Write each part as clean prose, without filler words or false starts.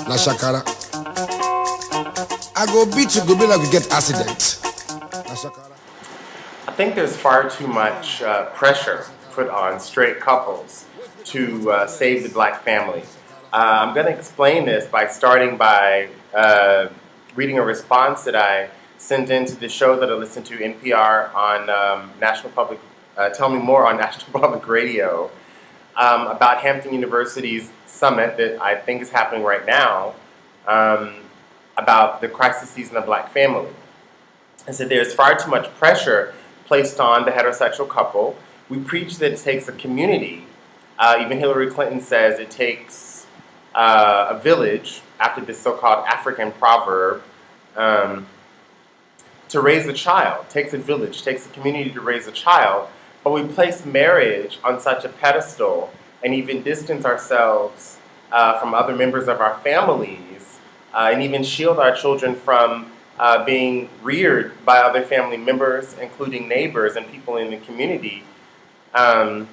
na shakara. I go beat you, go be like we get accident. Na shakara. I think there's far too much pressure put on straight couples to save the black family. I'm going to explain this by starting by reading a response that I sent into the show that I listen to, NPR, on National Public, Tell Me More on National Public Radio, about Hampton University's summit that I think is happening right now, about the crisis season of black family. I said there's far too much pressure placed on the heterosexual couple. We preach that it takes a community. Even Hillary Clinton says it takes a village, after this so-called African proverb, to raise a child. It takes a village, takes a community to raise a child. But we place marriage on such a pedestal and even distance ourselves from other members of our families and even shield our children from being reared by other family members, including neighbors and people in the community. And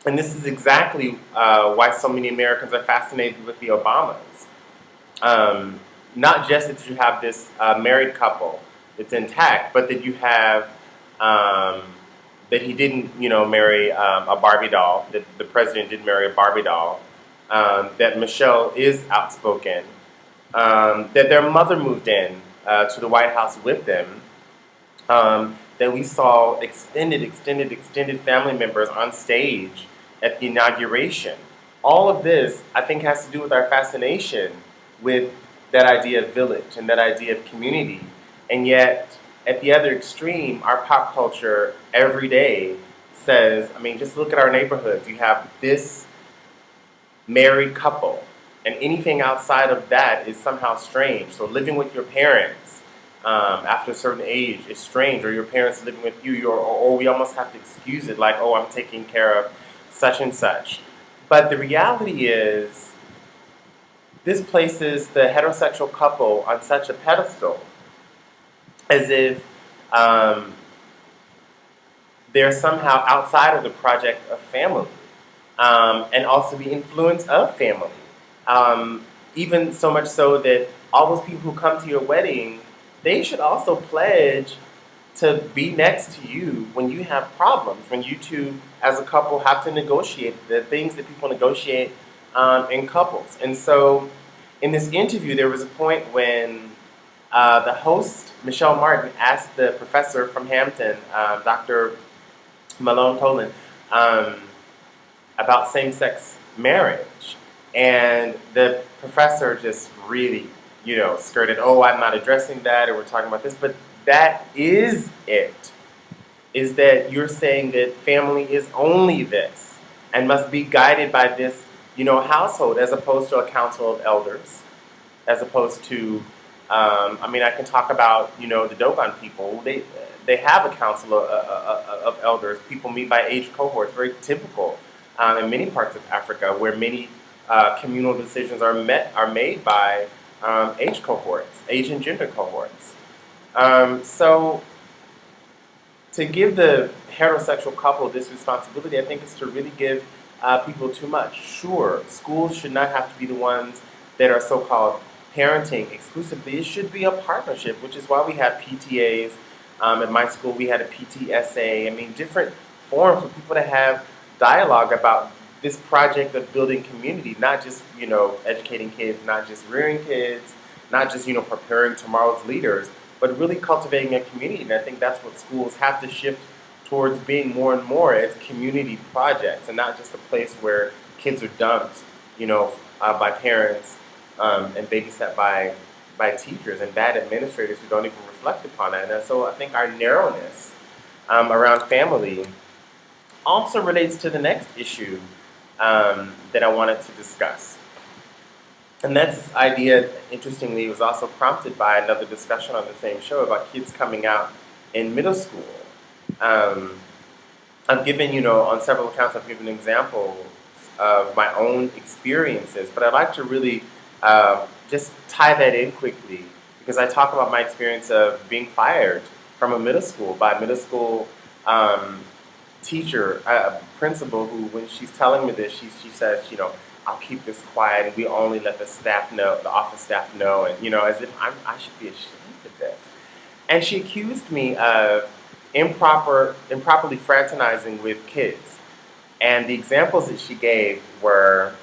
this is exactly why so many Americans are fascinated with the Obamas. Not just that you have this married couple that's intact, but that you have that he didn't, marry a Barbie doll, that the president didn't marry a Barbie doll, that Michelle is outspoken, that their mother moved in to the White House with them, that we saw extended family members on stage at the inauguration. All of this, I think, has to do with our fascination with that idea of village and that idea of community. And yet, at the other extreme, our pop culture every day says, just look at our neighborhoods. You have this married couple, and anything outside of that is somehow strange. So living with your parents after a certain age is strange, or your parents living with you, or we almost have to excuse it like, oh, I'm taking care of such and such. But the reality is, this places the heterosexual couple on such a pedestal as if they're somehow outside of the project of family, and also the influence of family. Even so much so that all those people who come to your wedding, they should also pledge to be next to you when you have problems, when you two as a couple have to negotiate the things that people negotiate in couples. And so in this interview, there was a point when the host, Michelle Martin, asked the professor from Hampton, Dr. Malone Tolan, about same-sex marriage. And the professor just really, skirted, oh, I'm not addressing that, or we're talking about this. But that is it, is that you're saying that family is only this and must be guided by this, household, as opposed to a council of elders, as opposed to I can talk about, the Dogon people. They have a council of elders. People meet by age cohorts, very typical in many parts of Africa, where many communal decisions are made by age cohorts, age and gender cohorts. So to give the heterosexual couple this responsibility, I think, is to really give people too much. Sure, schools should not have to be the ones that are so-called parenting exclusively. It should be a partnership, which is why we have PTAs. At my school, we had a PTSA. Different forums for people to have dialogue about this project of building community, not just, educating kids, not just rearing kids, not just, preparing tomorrow's leaders, but really cultivating a community. And I think that's what schools have to shift towards being more and more, as community projects, and not just a place where kids are dumped, by parents, and babysat by teachers and bad administrators who don't even reflect upon it. And so I think our narrowness around family also relates to the next issue that I wanted to discuss. And that's this idea, interestingly, was also prompted by another discussion on the same show about kids coming out in middle school. I've given, on several accounts, I've given examples of my own experiences, but I'd like to really just tie that in quickly, because I talk about my experience of being fired from a middle school by a middle school teacher, a principal, who, when she's telling me this, she says, I'll keep this quiet, and we only let the staff know, the office staff know, and as if I should be ashamed of this. And she accused me of improperly fraternizing with kids. And the examples that she gave were,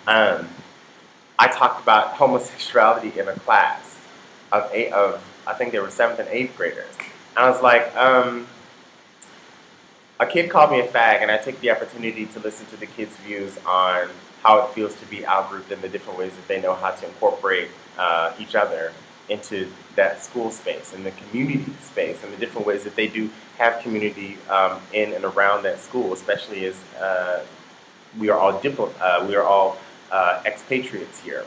I talked about homosexuality in a class of I think they were 7th and 8th graders. And I was like, a kid called me a fag, and I took the opportunity to listen to the kids' views on how it feels to be outgrouped and the different ways that they know how to incorporate each other into that school space and the community space and the different ways that they do have community in and around that school, especially as we are all expatriates here.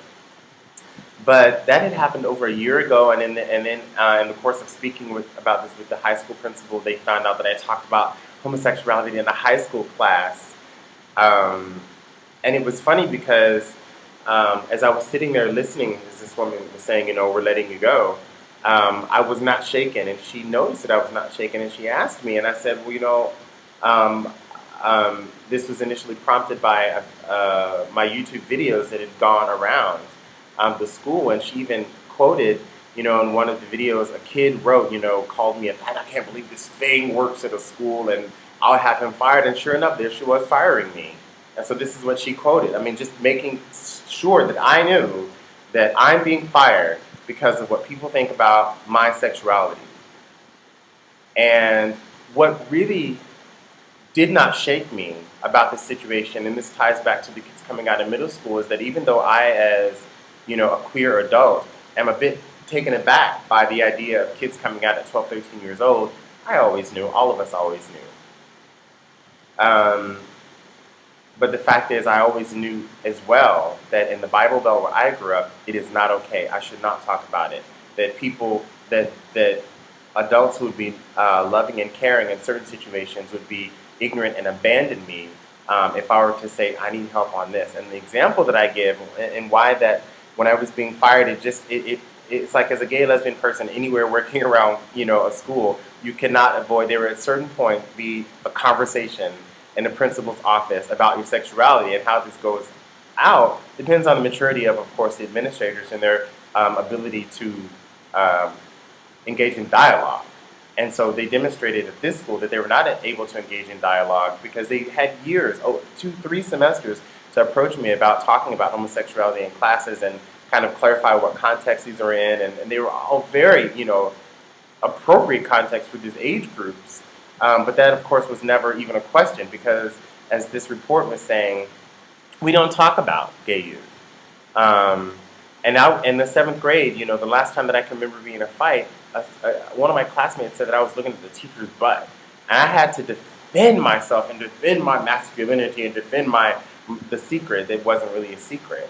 But that had happened over a year ago, and then in the course of speaking about this with the high school principal, they found out that I talked about homosexuality in a high school class. And it was funny because as I was sitting there listening, as this woman was saying, we're letting you go, I was not shaken, and she noticed that I was not shaken, and she asked me, and I said, well, this was initially prompted by my YouTube videos that had gone around the school, and she even quoted, in one of the videos, a kid wrote, called me a fag. I can't believe this thing works at a school, and I'll have him fired. And sure enough, there she was firing me. And so this is what she quoted. I mean, just making sure that I knew that I'm being fired because of what people think about my sexuality. And what really did not shake me about this situation, and this ties back to the kids coming out of middle school, is that even though I, as a queer adult, am a bit taken aback by the idea of kids coming out at 12, 13 years old, I always knew, all of us always knew. But the fact is, I always knew as well that in the Bible Belt where I grew up, it is not okay. I should not talk about it. That people, that adults who would be loving and caring in certain situations would be ignorant and abandon me if I were to say, I need help on this. And the example that I give, and why that when I was being fired, it's like, as a gay lesbian person anywhere working around a school, you cannot avoid, there will at a certain point be a conversation in the principal's office about your sexuality, and how this goes out depends on the maturity of course, the administrators and their ability to engage in dialogue. And so they demonstrated at this school that they were not able to engage in dialogue because they had years, 2-3 semesters, to approach me about talking about homosexuality in classes and kind of clarify what context these are in. And they were all very, appropriate context for these age groups. But that, of course, was never even a question because, as this report was saying, we don't talk about gay youth. And now in the 7th grade, the last time that I can remember being in a fight, one of my classmates said that I was looking at the teacher's butt. And I had to defend myself and defend my masculinity and defend the secret that wasn't really a secret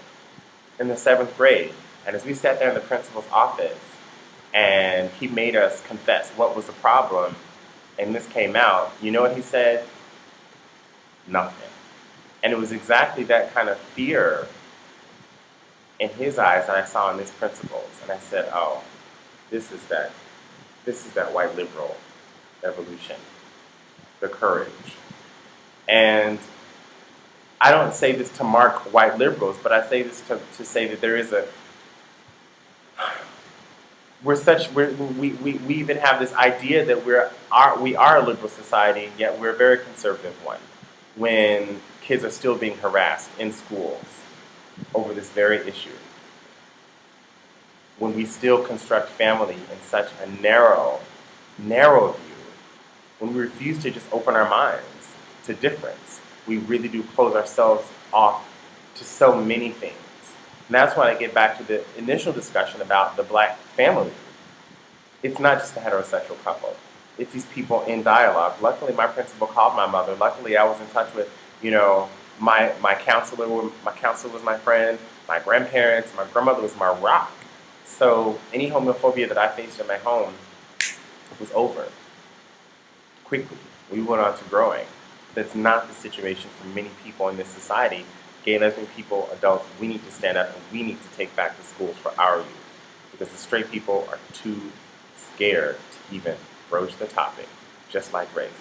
in the 7th grade. And as we sat there in the principal's office and he made us confess what was the problem, and this came out, you know what he said? Nothing. And it was exactly that kind of fear in his eyes that I saw in this principal's. And I said, oh, this is that white liberal evolution, the courage. And I don't say this to mark white liberals, but I say this to say that there is we even have this idea that we are a liberal society, yet we're a very conservative one when kids are still being harassed in schools over this very issue. When we still construct family in such a narrow view, when we refuse to just open our minds to difference, we really do close ourselves off to so many things. And that's why I get back to the initial discussion about the black family. It's not just a heterosexual couple. It's these people in dialogue. Luckily, my principal called my mother. Luckily, I was in touch with, my counselor. My counselor was my friend. My grandparents, my grandmother was my rock. So any homophobia that I faced in my home was over. Quickly, we went on to growing. That's not the situation for many people in this society. Gay, lesbian people, adults, we need to stand up and we need to take back the schools for our youth. Because the straight people are too scared to even broach the topic, just like race.